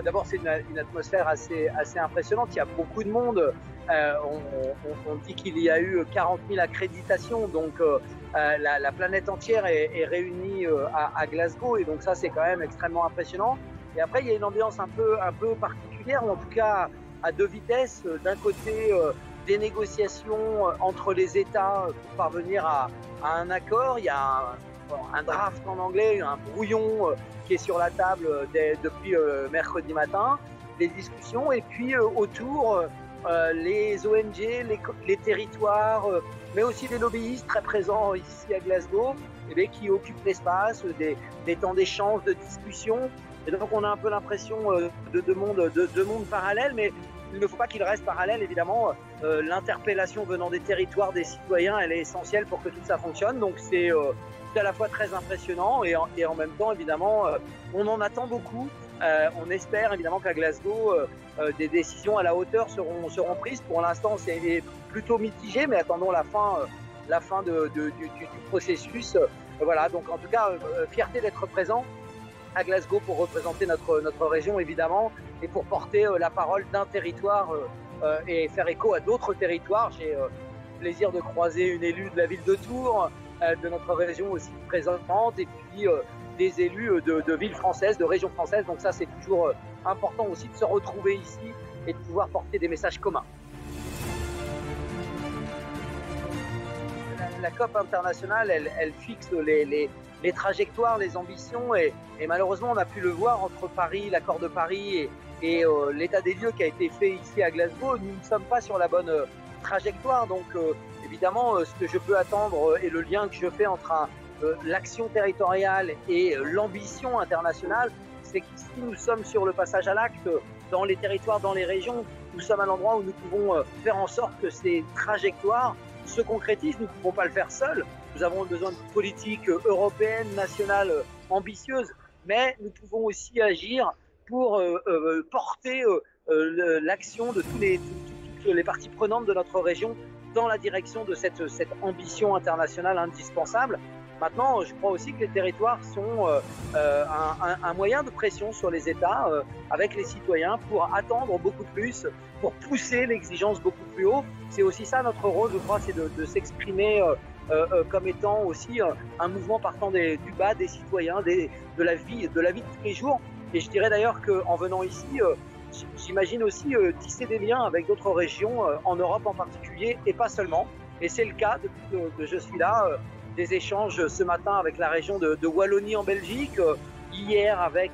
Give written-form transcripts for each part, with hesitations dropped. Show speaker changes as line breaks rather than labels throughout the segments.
d'abord c'est une atmosphère assez impressionnante. Il y a beaucoup de monde. On dit qu'il y a eu 40 000 accréditations, donc la planète entière est réunie à Glasgow, et donc ça c'est quand même extrêmement impressionnant. Et après il y a une ambiance un peu particulière, ou en tout cas à deux vitesses. D'un côté des négociations entre les États pour parvenir à un accord. Il y a un draft en anglais, un brouillon qui est sur la table depuis mercredi matin, les discussions, et puis autour les ONG, les territoires, mais aussi les lobbyistes très présents ici à Glasgow, qui occupent l'espace, des temps d'échange, de discussion. Et donc on a un peu l'impression de deux mondes parallèles, mais il ne faut pas qu'il reste parallèle, évidemment. L'interpellation venant des territoires, des citoyens, elle est essentielle pour que tout ça fonctionne. Donc c'est à la fois très impressionnant et en même temps, évidemment, on en attend beaucoup. On espère évidemment qu'à Glasgow, des décisions à la hauteur seront prises. Pour l'instant, c'est plutôt mitigé, mais attendons la fin du processus. Voilà, donc en tout cas, fierté d'être présent à Glasgow pour représenter notre région, évidemment, et pour porter la parole d'un territoire et faire écho à d'autres territoires. J'ai le plaisir de croiser une élue de la ville de Tours, de notre région aussi présente, et puis des élus de villes françaises, de régions françaises. Donc ça, c'est toujours important aussi de se retrouver ici et de pouvoir porter des messages communs. La COP internationale, elle fixe les trajectoires, les ambitions, et malheureusement, on a pu le voir entre Paris, l'accord de Paris et l'état des lieux qui a été fait ici à Glasgow. Nous ne sommes pas sur la bonne trajectoire. Donc évidemment, ce que je peux attendre et le lien que je fais entre l'action territoriale et l'ambition internationale, c'est qu'ici nous sommes sur le passage à l'acte dans les territoires, dans les régions. Nous sommes à l'endroit où nous pouvons faire en sorte que ces trajectoires se concrétisent. Nous ne pouvons pas le faire seuls. Nous avons besoin de politiques européennes, nationales ambitieuses, mais nous pouvons aussi agir pour porter l'action de toutes les parties prenantes de notre région dans la direction de cette ambition internationale indispensable. Maintenant, je crois aussi que les territoires sont un moyen de pression sur les États avec les citoyens pour attendre beaucoup plus, pour pousser l'exigence beaucoup plus haut. C'est aussi ça notre rôle, je crois, c'est de s'exprimer comme étant aussi un mouvement partant du bas des citoyens, de la vie de tous les jours. Et je dirais d'ailleurs qu'en venant ici, j'imagine aussi tisser des liens avec d'autres régions, en Europe en particulier, et pas seulement. Et c'est le cas depuis que je suis là. Des échanges ce matin avec la région de Wallonie en Belgique, hier avec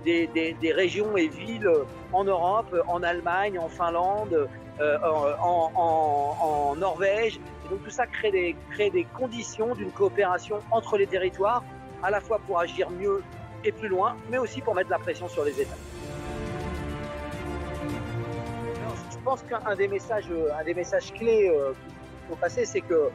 des régions et villes en Europe, en Allemagne, en Finlande, en Norvège. Et donc tout ça crée des conditions d'une coopération entre les territoires, à la fois pour agir mieux et plus loin, mais aussi pour mettre la pression sur les États. Alors, je pense qu'un des messages clés qu'il faut passer, c'est que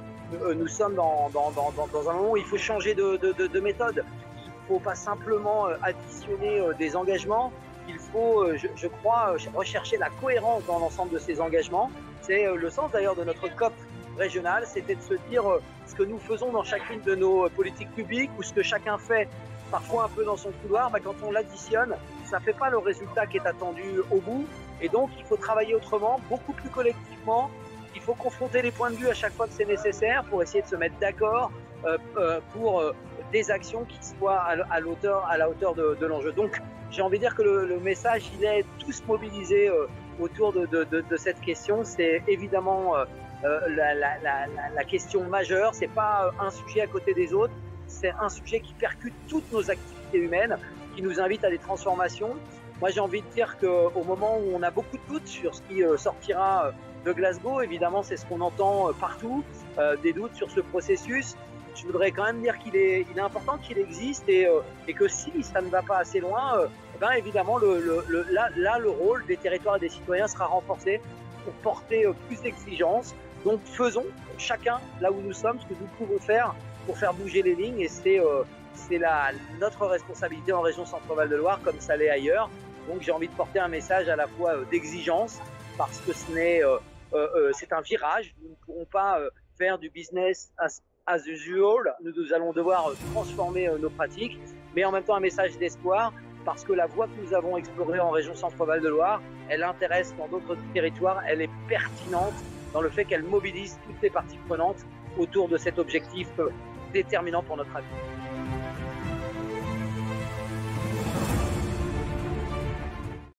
nous sommes dans un moment où il faut changer de méthode. Il ne faut pas simplement additionner des engagements. Il faut, je crois, rechercher la cohérence dans l'ensemble de ces engagements. C'est le sens d'ailleurs de notre COP régionale, c'était de se dire ce que nous faisons dans chacune de nos politiques publiques, ou ce que chacun fait parfois un peu dans son couloir, quand on l'additionne, ça ne fait pas le résultat qui est attendu au bout. Et donc il faut travailler autrement, beaucoup plus collectivement. Il faut confronter les points de vue à chaque fois que c'est nécessaire pour essayer de se mettre d'accord pour des actions qui soient à la hauteur de l'enjeu. Donc j'ai envie de dire que le message, il est tous mobilisés autour de cette question. C'est évidemment la question majeure. C'est pas un sujet à côté des autres. C'est un sujet qui percute toutes nos activités humaines, qui nous invite à des transformations. Moi, j'ai envie de dire qu'au moment où on a beaucoup de doutes sur ce qui sortira de Glasgow, évidemment, c'est ce qu'on entend partout, des doutes sur ce processus. Je voudrais quand même dire qu'il est important qu'il existe et que si ça ne va pas assez loin, évidemment, le rôle des territoires et des citoyens sera renforcé pour porter plus d'exigences. Donc, faisons chacun, là où nous sommes, ce que nous pouvons faire pour faire bouger les lignes, et c'est notre responsabilité en région Centre-Val de Loire, comme ça l'est ailleurs. Donc, j'ai envie de porter un message à la fois d'exigence, parce que c'est un virage. Nous ne pourrons pas faire du business as usual. Nous allons devoir transformer nos pratiques, mais en même temps un message d'espoir parce que la voie que nous avons explorée en région Centre-Val de Loire, elle intéresse dans d'autres territoires, elle est pertinente dans le fait qu'elle mobilise toutes les parties prenantes autour de cet objectif déterminant pour notre avenir.